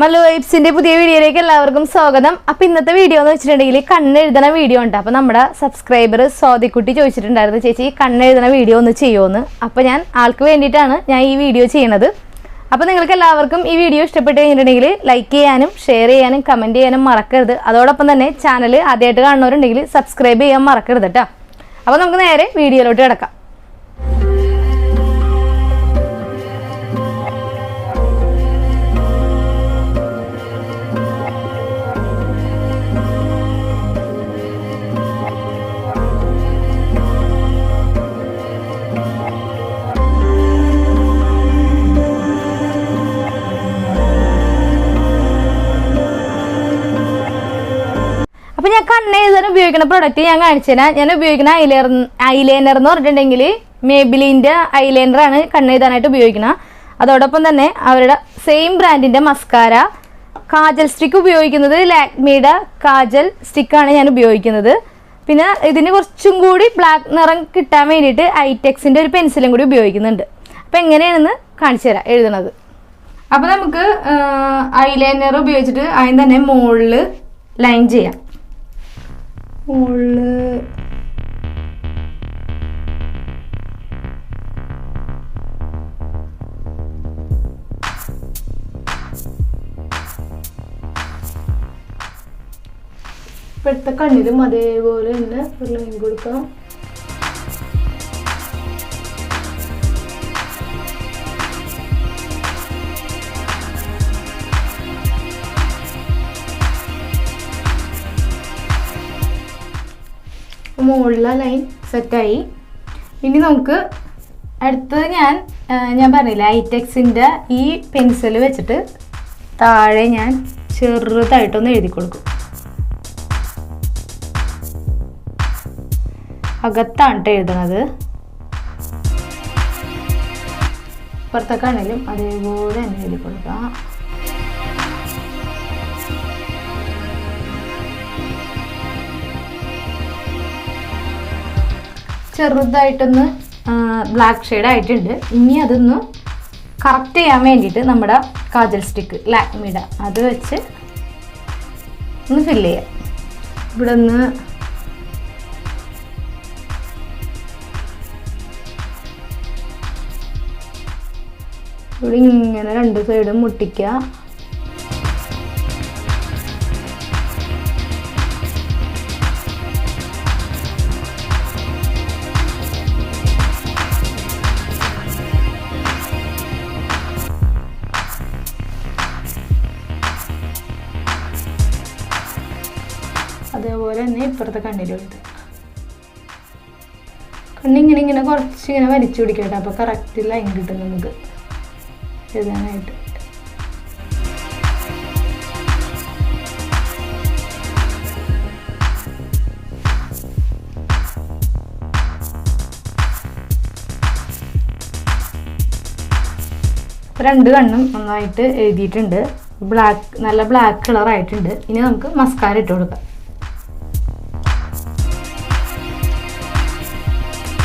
മല്ലു വൈബ്സിന്റെ പുതിയ വീഡിയോയിലേക്ക് എല്ലാവർക്കും സ്വാഗതം. അപ്പോൾ ഇന്നത്തെ വീഡിയോ എന്ന് വെച്ചിട്ടുണ്ടെങ്കിൽ കണ്ണെഴുതണ വീഡിയോ ഉണ്ട്. അപ്പോൾ നമ്മുടെ സബ്സ്ക്രൈബർ സ്വാതിക്കുട്ടി ചോദിച്ചിട്ടുണ്ടായിരുന്നു, ചേച്ചി കണ്ണെഴുതണ വീഡിയോ ഒന്ന് ചെയ്യുമോന്ന്. അപ്പോൾ ഞാൻ ആൾക്ക് വേണ്ടിയിട്ടാണ് ഞാൻ ഈ വീഡിയോ ചെയ്യണത്. അപ്പോൾ നിങ്ങൾക്ക് എല്ലാവർക്കും ഈ വീഡിയോ ഇഷ്ടപ്പെട്ട് കഴിഞ്ഞിട്ടുണ്ടെങ്കിൽ ലൈക്ക് ചെയ്യാനും ഷെയർ ചെയ്യാനും കമൻറ്റ് ചെയ്യാനും മറക്കരുത്. അതോടൊപ്പം തന്നെ ചാനൽ ആദ്യമായിട്ട് കാണുന്നവരുണ്ടെങ്കിൽ സബ്സ്ക്രൈബ് ചെയ്യാൻ മറക്കരുത് കേട്ടോ. അപ്പോൾ നമുക്ക് നേരെ വീഡിയോയിലോട്ട് കിടക്കാം. അപ്പോൾ ഞാൻ കണ്ണെഴുതാൻ ഉപയോഗിക്കുന്ന പ്രൊഡക്റ്റ് ഞാൻ കാണിച്ചു തരാം. ഞാൻ ഉപയോഗിക്കുന്ന ഐലൈനർ എന്ന് പറഞ്ഞിട്ടുണ്ടെങ്കിൽ മേബിലിൻ്റെ ഐലൈനറാണ് കണ്ണെഴുതാനായിട്ട് ഉപയോഗിക്കുന്നത്. അതോടൊപ്പം തന്നെ അവരുടെ സെയിം ബ്രാൻഡിൻ്റെ മസ്കാര, കാജൽ സ്റ്റിക്ക് ഉപയോഗിക്കുന്നത് ലാക്മിയുടെ കാജൽ സ്റ്റിക്കാണ് ഞാൻ ഉപയോഗിക്കുന്നത്. പിന്നെ ഇതിന് കുറച്ചും കൂടി ബ്ലാക്ക് നിറം കിട്ടാൻ വേണ്ടിയിട്ട് ഐടെക്സിൻ്റെ ഒരു പെൻസിലും കൂടി ഉപയോഗിക്കുന്നുണ്ട്. അപ്പോൾ എങ്ങനെയാണെന്ന് കാണിച്ചു തരാം എഴുതണത്. അപ്പോൾ നമുക്ക് ഐലൈനർ ഉപയോഗിച്ചിട്ട് അതിന് തന്നെ മുകളിൽ ലൈൻ ചെയ്യാം. ഇപ്പോഴത്തെ കണ്ണിലും അതേപോലെ തന്നെ ഒരു ലൈൻ കൊടുക്കാം. മുകളിലെ ലൈൻ സെറ്റായി. ഇനി നമുക്ക് അടുത്തത് ഞാൻ പറഞ്ഞില്ല ഐടെക്സിൻ്റെ ഈ പെൻസിൽ വെച്ചിട്ട് താഴെ ഞാൻ ചെറുതായിട്ടൊന്ന് എഴുതി കൊടുക്കും. അകത്താണ് എഴുതണത്. ഇപ്പുറത്തെ കണ്ണിലും അതേപോലെ തന്നെ എഴുതി കൊടുക്കാം. ചെറുതായിട്ടൊന്ന് ബ്ലാക്ക് ഷെയ്ഡ് ആയിട്ടുണ്ട്. ഇനി അതൊന്ന് കറക്റ്റ് ചെയ്യാൻ വേണ്ടിയിട്ട് നമ്മുടെ കാജൽ സ്റ്റിക്ക് ലാക്മിയുടെ അത് വെച്ച് ഒന്ന് ഫില്ല് ചെയ്യാം. ഇവിടെ നിന്ന് ഇവിടെ ഇങ്ങനെ രണ്ട് സൈഡും മുട്ടിക്കുക. അതേപോലെ തന്നെ ഇപ്പുറത്തെ കണ്ണിലുണ്ട്. കണ്ണിങ്ങനെ കുറച്ചിങ്ങനെ വലിച്ചു പിടിക്കട്ടെ. അപ്പോൾ കറക്റ്റ് ലൈൻ കിട്ടും നമുക്ക് എഴുതാനായിട്ട്. രണ്ട് കണ്ണും നന്നായിട്ട് എഴുതിയിട്ടുണ്ട്. നല്ല ബ്ലാക്ക് കളർ ആയിട്ടുണ്ട്. ഇനി നമുക്ക് മസ്കാര ഇട്ട് കൊടുക്കാം.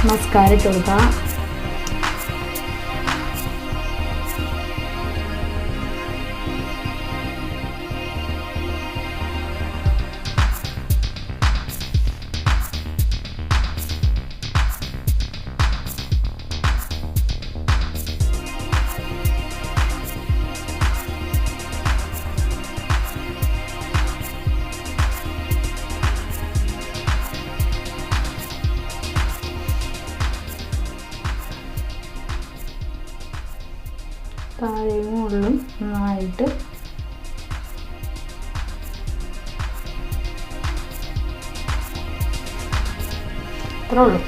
മസ്കാര ഇട്ട് കൊടുക്കാം. താഴെയും മുകളിലും നന്നായിട്ട് ഇത്രേ ഉള്ളൂ.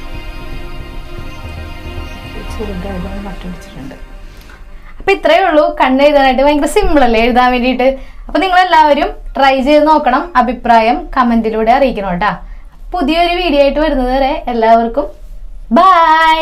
ചെറുതായിട്ട് കട്ടടിച്ചിട്ടുണ്ട്. അപ്പോൾ ഇത്രയേ ഉള്ളൂ കണ്ണെഴുതാനായിട്ട്. ഭയങ്കര സിമ്പിൾ അല്ലേ എഴുതാൻ വേണ്ടിയിട്ട്. അപ്പോൾ നിങ്ങളെല്ലാവരും ട്രൈ ചെയ്ത് നോക്കണം. അഭിപ്രായം കമൻറ്റിലൂടെ അറിയിക്കണം കേട്ടോ. പുതിയൊരു വീഡിയോ ആയിട്ട് വരുന്നത് വരെ എല്ലാവർക്കും ബൈ.